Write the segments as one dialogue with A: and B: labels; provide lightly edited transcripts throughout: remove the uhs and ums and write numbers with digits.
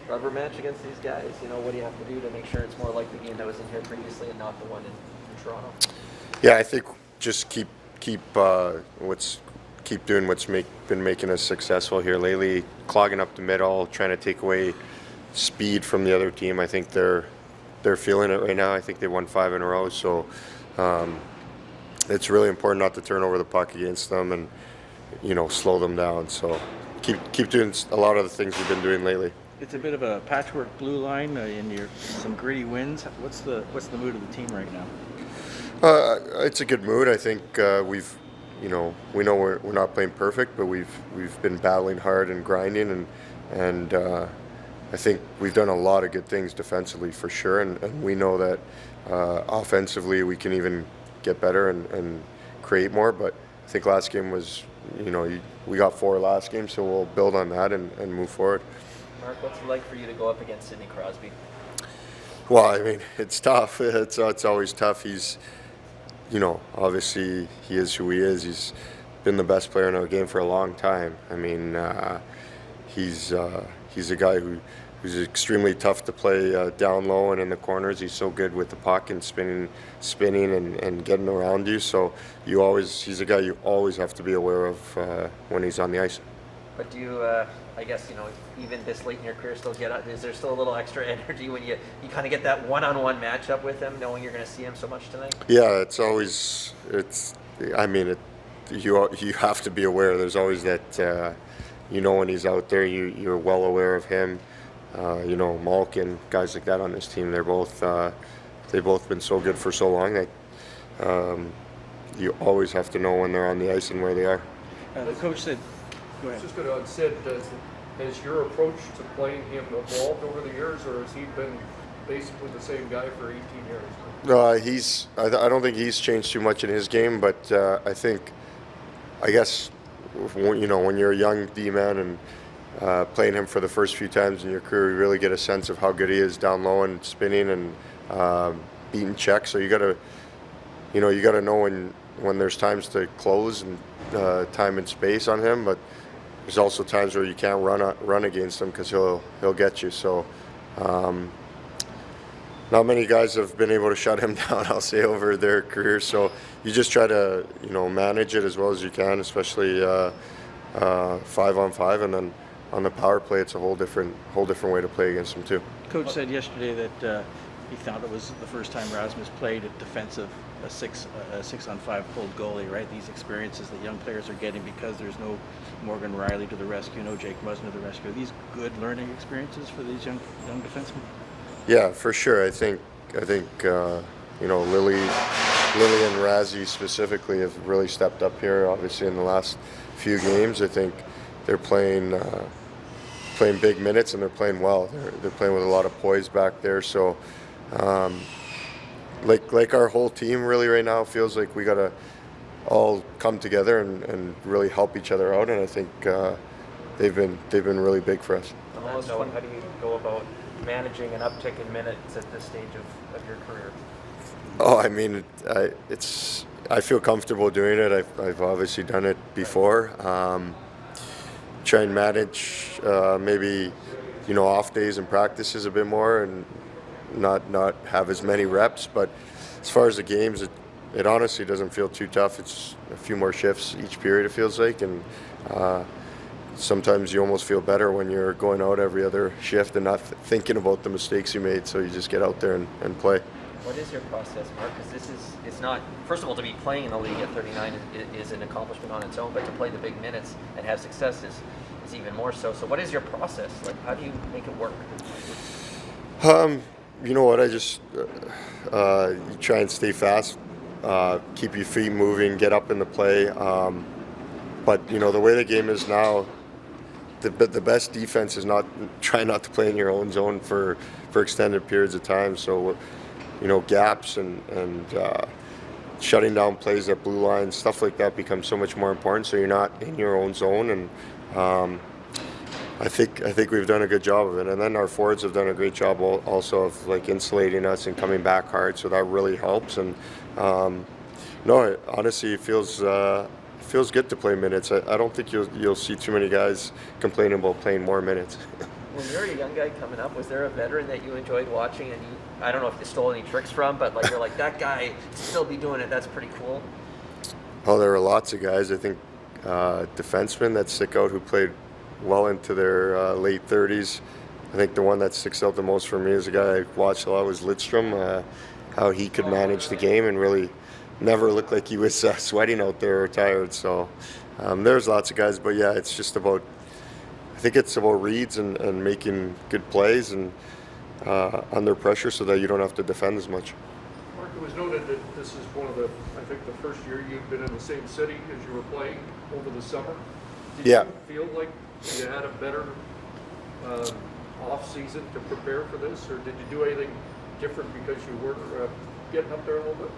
A: rubber match against these guys? What do you have to do to make sure it's more like the game that was in here previously and not the one in Toronto?
B: Yeah, I think just keep doing what's been making us successful here lately. Clogging up the middle, trying to take away speed from the other team. I think they're feeling it right now. I think they won 5 in a row, so it's really important not to turn over the puck against them and slow them down. So keep doing a lot of the things we've been doing lately.
C: It's a bit of a patchwork blue line in some gritty wins. What's the mood of the team right now?
B: It's a good mood. I think we know we're not playing perfect, but we've been battling hard and grinding, and I think we've done a lot of good things defensively for sure, and we know that offensively we can even get better and create more. But I think last game was, we got 4 last game, so we'll build on that and move forward.
A: Mark, what's it like for you to go up against Sidney Crosby?
B: Well, I mean, it's tough. It's always tough. He's, obviously he is who he is. He's been the best player in our game for a long time. I mean, he's a guy who's extremely tough to play down low and in the corners. He's so good with the puck and spinning and getting around you. So he's a guy you always have to be aware of when he's on the ice.
A: But do you, I guess, even this late in your career, is there still a little extra energy when you kind of get that one-on-one matchup with him, knowing you're going to see him so much tonight?
B: Yeah, you have to be aware. There's always that, when he's out there, you're well aware of him. Malkin, guys like that on this team, they've both been so good for so long that you always have to know when they're on the ice and where they are.
C: The coach said, go ahead.
D: Just going to Sid, has your approach to playing him evolved over the years, or has he been basically the same guy for 18 years?
B: I don't think he's changed too much in his game, but I guess when you're a young D-man and playing him for the first few times in your career, you really get a sense of how good he is down low and spinning and beating checks. So you got to know when there's times to close and time and space on him, but there's also times where you can't run against him because he'll get you. So not many guys have been able to shut him down, I'll say, over their career. So you just try to manage it as well as you can, especially 5-on-5, and then on the power play, it's a whole different way to play against him too.
C: Coach said yesterday that he thought it was the first time Rasmus played a defensive, a 6-on-5 pulled goalie, right? These experiences that young players are getting because there's no Morgan Riley to the rescue, no Jake Muzzin to the rescue. Are these good learning experiences for these young defensemen?
B: Yeah, for sure. I think Lily and Razzie specifically have really stepped up here. Obviously, in the last few games, I think they're playing big minutes and they're playing well. They're playing with a lot of poise back there. So, like our whole team really right now feels like we gotta all come together and really help each other out. And I think they've been really big for us.
A: How do you go about managing an uptick in minutes at this stage of your career?
B: Oh, I mean, I feel comfortable doing it. I've obviously done it before. Try and manage maybe off days and practices a bit more and not have as many reps. But as far as the games, it honestly doesn't feel too tough. It's a few more shifts each period, it feels like, and sometimes you almost feel better when you're going out every other shift and not thinking about the mistakes you made, so you just get out there and play.
A: What is your process, Mark? Because it's not, first of all, to be playing in the league at 39 is an accomplishment on its own, but to play the big minutes and have success is even more so. So what is your process? Like, how do you make it work?
B: You know what, I just you try and stay fast, keep your feet moving, get up in the play. But the way the game is now, the best defense is try not to play in your own zone for extended periods of time. So, gaps and shutting down plays at blue line, stuff like that becomes so much more important. So you're not in your own zone, and I think we've done a good job of it. And then our forwards have done a great job also of insulating us and coming back hard. So that really helps. And honestly, it feels good to play minutes. I don't think you'll see too many guys complaining about playing more minutes.
A: When you were a young guy coming up, was there a veteran that you enjoyed watching, and I don't know if you stole any tricks from, but like you're like, that guy still be doing it, that's pretty cool?
B: Oh, there were lots of guys. I think defensemen that stick out who played well into their late 30s. I think the one that sticks out the most for me as a guy I watched a lot was Lidstrom, how he could manage the game and really never looked like he was sweating out there or tired. So there's lots of guys, but yeah, it's just about, I think it's about reads and making good plays and under pressure so that you don't have to defend as much.
D: Mark, it was noted that this is one of the, I think the first year you've been in the same city as you were playing over the summer. Did
B: Yeah.
D: you feel like you had a better off season to prepare for this, or did you do anything different because you were getting up there a little bit?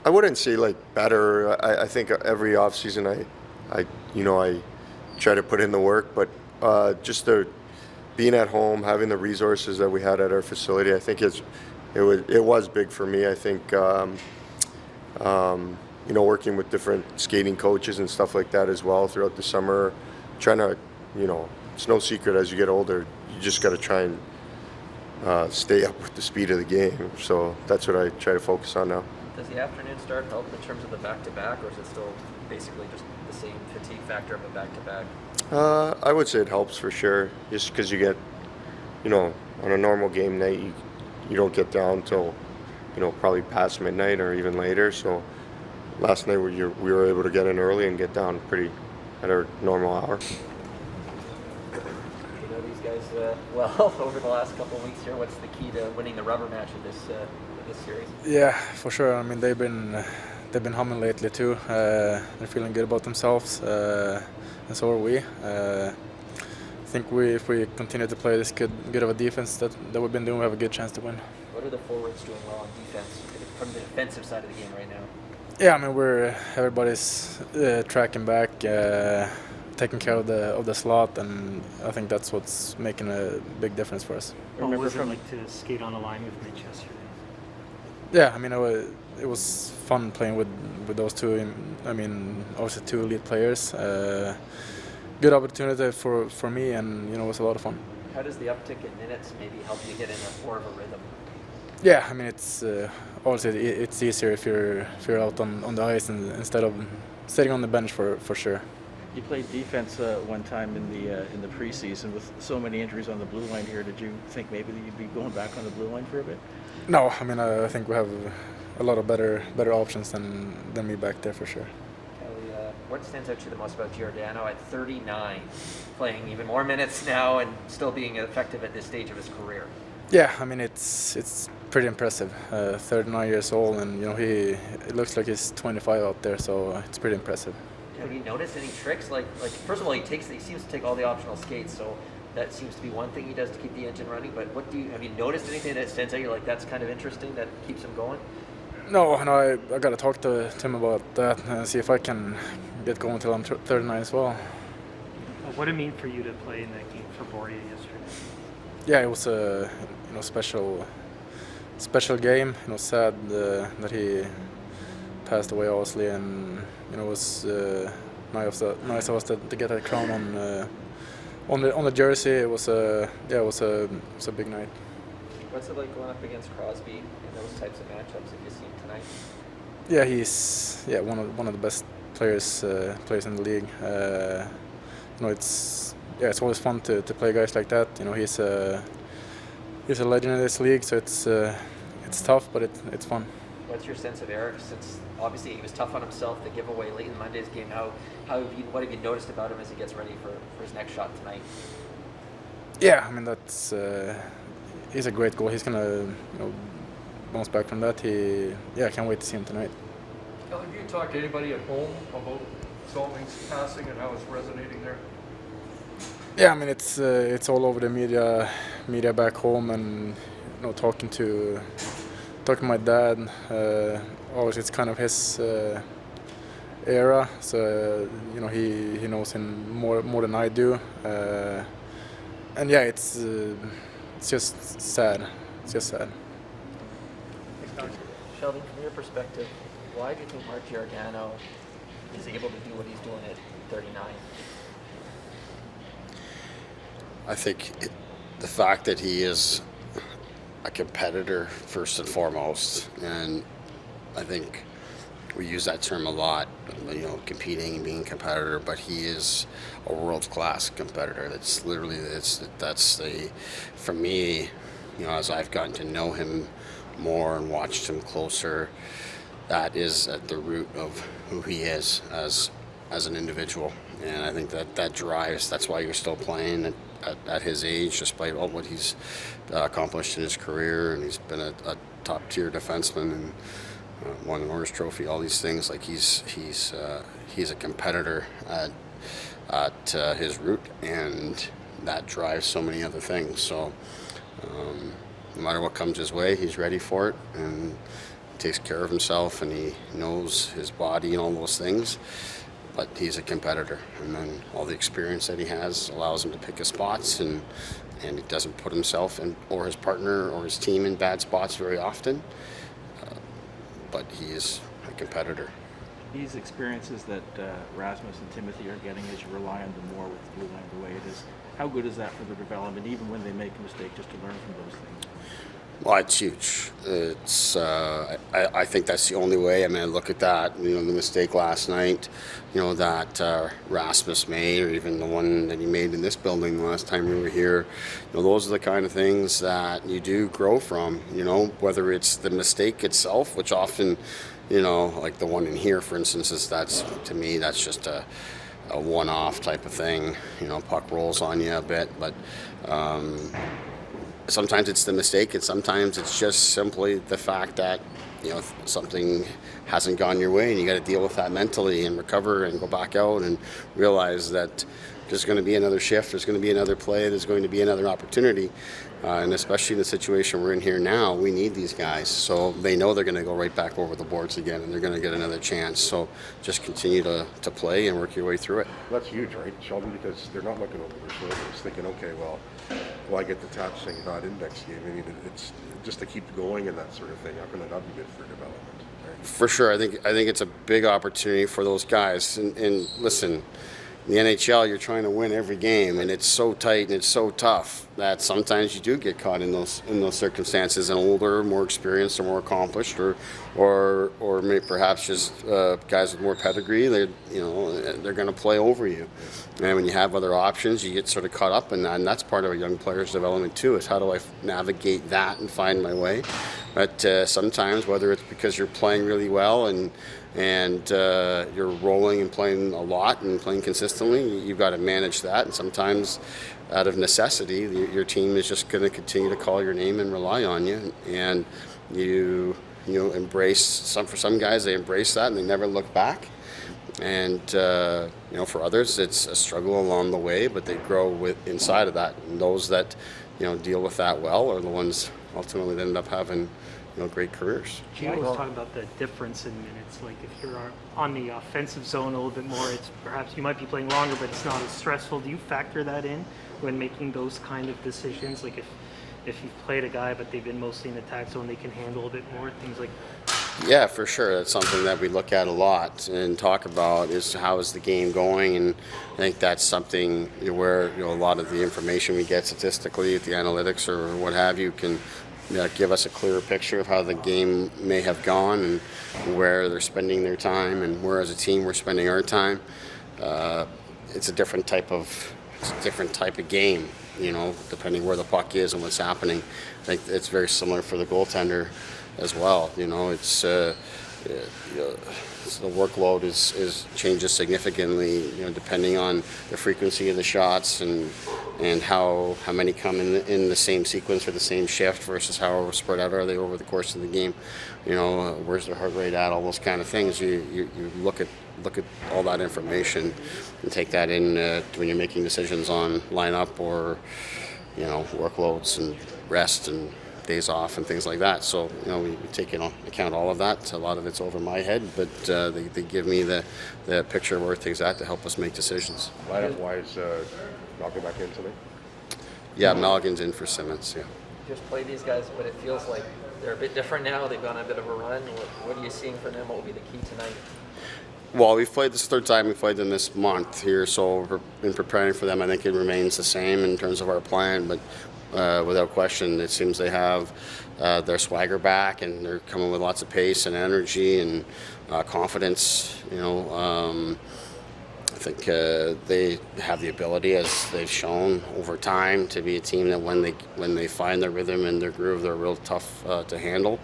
B: I wouldn't say like better. I think every off season I try to put in the work, but just being at home, having the resources that we had at our facility, I think it was big for me. I think working with different skating coaches and stuff like that as well throughout the summer, trying to it's no secret as you get older, you just got to try and stay up with the speed of the game. So that's what I try to focus on now.
A: Does the afternoon start help in terms of the back-to-back, or is it still basically just the same fatigue factor of a back-to-back?
B: I would say it helps for sure, just because you get, on a normal game night, you don't get down till, probably past midnight or even later. So last night we were able to get in early and get down pretty at our normal hour.
A: You know these guys well over the last couple of weeks here. What's the key to winning the rubber match of this series?
E: Yeah, for sure. I mean, they've been humming lately too. They're feeling good about themselves, and so are we. I think if we continue to play this good of a defense that we've been doing, we have a good chance to win.
A: What are the forwards doing well on defense from the defensive side of the game right now?
E: Yeah, I mean everybody's tracking back, taking care of the slot, and I think that's what's making a big difference for us.
F: What was it like to skate on the line with Mitch yesterday?
E: Yeah, I mean it was fun playing with those two. I mean, obviously two elite players. Good opportunity for me, and it was a lot of fun.
A: How does the uptick in minutes maybe help you get in more of a rhythm?
E: Yeah, I mean it's obviously it's easier if you're out on the ice instead of sitting on the bench for sure.
C: You played defense one time in the preseason with so many injuries on the blue line here. Did you think maybe that you'd be going back on the blue line for a bit?
E: No, I mean I think we have a lot of better options than me back there for sure.
A: Kelly, what stands out to you the most about Giordano at 39, playing even more minutes now and still being effective at this stage of his career?
E: Yeah, I mean it's pretty impressive. 39 years old, and it looks like he's 25 out there, so it's pretty impressive.
A: Have you noticed any tricks? Like first of all, he seems to take all the optional skates, so that seems to be one thing he does to keep the engine running. But have you noticed anything that stands out? You're like, that's kind of interesting, that keeps him going?
E: No, I got to talk to him about that and see if I can get going till I'm 39 as well.
F: What did it mean for you to play in that game for Borja yesterday?
E: Yeah, it was a special game. Sad that he passed away, obviously, and it was nice of us to get that crown on the jersey. It was a big night.
A: What's it like going up against Crosby in those types of matchups? If you see him tonight?
E: Yeah, he's one of the best players in the league. It's always fun to play guys like that. He's a legend in this league, so it's tough, but it's fun.
A: What's your sense of Eric? Since obviously he was tough on himself to give away late in Monday's game. What have you noticed about him as he gets ready for his next shot tonight?
E: Yeah, I mean he's a great goal. He's gonna bounce back from that. I can't wait to see him tonight.
D: Kelly, have you talked to anybody at home about Salming's passing and how it's resonating there?
E: Yeah, I mean it's all over the media back home, and talking to my dad. Obviously, it's kind of his era, so he knows him more than I do, and yeah, it's just sad. It's just sad.
A: Sheldon, from your perspective, why do you think Mark Giordano is able to do what he's doing at 39?
G: I think the fact that he is a competitor first and foremost, and I think we use that term a lot, competing and being a competitor, but he is a world-class competitor. That's literally, for me, as I've gotten to know him more and watched him closer, that is at the root of who he is as an individual. And I think that drives, that's why you're still playing at his age, despite all what he's accomplished in his career, and he's been a top-tier defenseman and won an Norris Trophy, all these things. Like he's a competitor at his root, and that drives so many other things. So no matter what comes his way, he's ready for it and takes care of himself, and he knows his body and all those things. But he's a competitor, and then all the experience that he has allows him to pick his spots, and he doesn't put himself or his partner or his team in bad spots very often. But he is a competitor.
C: These experiences that Rasmus and Timothy are getting as you rely on them more with the blue line the way it is, how good is that for their development, even when they make a mistake, just to learn from those things?
G: Well, it's huge. It's I think that's the only way. I mean, I look at that, the mistake last night, that Rasmus made, or even the one that he made in this building the last time we were here. Those are the kind of things that you do grow from, whether it's the mistake itself, which often, like the one in here, for instance, to me, that's just a one-off type of thing. Puck rolls on you a bit, but sometimes it's the mistake, and sometimes it's just simply the fact that something hasn't gone your way, and you got to deal with that mentally and recover and go back out and realize that there's going to be another shift, there's going to be another play, there's going to be another opportunity, and especially in the situation we're in here now, we need these guys, so they know they're going to go right back over the boards again, and they're going to get another chance. So just continue to play and work your way through it.
H: That's huge, right, Sheldon? Because they're not looking over their shoulders, thinking, okay, well, I get the tap saying not in next game. I mean, it's just to keep going and that sort of thing. How can that not be good for development? Right?
G: For sure, I think it's a big opportunity for those guys. And listen, in the NHL, you're trying to win every game, and it's so tight and it's so tough that sometimes you do get caught in those circumstances. And older, more experienced, or more accomplished, or maybe perhaps just guys with more pedigree, they're going to play over you. And when you have other options, you get sort of caught up in that, and that's part of a young player's development too. Is how do I navigate that and find my way? But sometimes, whether it's because you're playing really well and you're rolling and playing a lot and playing consistently, you've got to manage that. And sometimes, out of necessity, your team is just going to continue to call your name and rely on you. And you embrace for some guys, they embrace that and they never look back. And for others, it's a struggle along the way, but they grow inside of that. And those that deal with that well are the ones ultimately that end up having great careers.
F: You always talk about the difference in minutes. Like if you're on the offensive zone a little bit more, it's perhaps you might be playing longer, but it's not as stressful. Do you factor that in when making those kind of decisions? Like if you've played a guy, but they've been mostly in the attack zone, they can handle a bit more, things like that?
G: Yeah, for sure. That's something that we look at a lot and talk about is how is the game going, and I think that's something where a lot of the information we get statistically at the analytics or what have you can give us a clearer picture of how the game may have gone and where they're spending their time, and where as a team we're spending our time. It's a different type of game, depending where the puck is and what's happening. I think it's very similar for the goaltender as well. It's the workload changes significantly, depending on the frequency of the shots and how many come in the same sequence or the same shift versus how spread out are they over the course of the game. Where's their heart rate at? All those kind of things. You look at all that information and take that in when you're making decisions on lineup or workloads and rest and days off and things like that. So we take into account all of that. A lot of it's over my head, but they give me the picture of where things at to help us make decisions.
H: Lineup wise, Malcolm back in tonight?
G: Yeah, Malkin's in for Simmons. Yeah.
A: Just play these guys, but it feels like they're a bit different now. They've gone on a bit of a run. What are you seeing from them? What will be the key tonight?
G: Well, we've played this third time. We've played them this month here, so in preparing for them, I think it remains the same in terms of our plan. But without question, it seems they have their swagger back, and they're coming with lots of pace and energy and confidence. I think they have the ability, as they've shown over time, to be a team that when they find their rhythm and their groove, they're real tough to handle.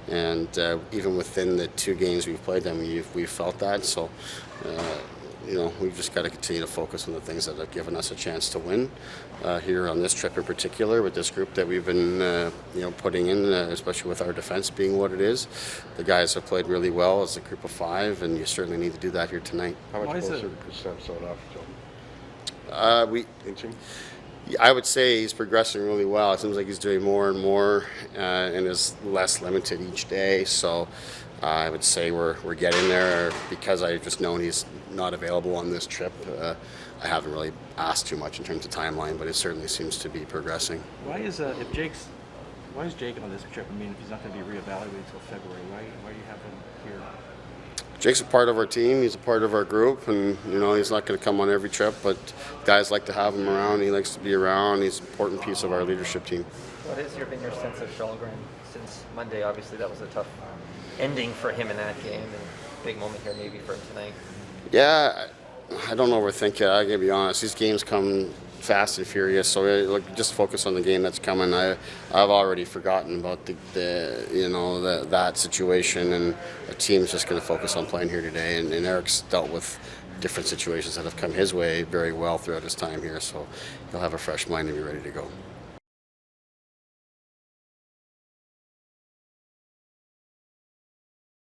G: And even within the 2 games we've played them, we've felt that. So, we've just got to continue to focus on the things that have given us a chance to win here on this trip in particular, with this group that we've been putting in, especially with our defense being what it is. The guys have played really well as a group of 5, and you certainly need to do that here tonight.
H: How much
C: Why is
H: closer
C: it-
H: to Samson off, Joe? Inching?
G: I would say he's progressing really well. It seems like he's doing more and more and is less limited each day. So I would say we're getting there. Because I've just known he's not available on this trip, I haven't really asked too much in terms of timeline, but it certainly seems to be progressing.
C: Why is Jake on this trip? I mean, if he's not going to be reevaluated until February, why do you have him here?
G: Jake's a part of our team. He's a part of our group, and he's not going to come on every trip, but guys like to have him around. He likes to be around. He's an important piece of our leadership team.
A: What has been your sense of Källgren since Monday? Obviously, that was a tough ending for him in that game, and big moment here maybe for him tonight.
G: Yeah, I don't overthink it. I gotta be honest. These games come fast and furious, so just focus on the game that's coming. I've already forgotten about that situation, and our team's just going to focus on playing here today. And Eric's dealt with different situations that have come his way very well throughout his time here, so he'll have a fresh mind and be ready to go.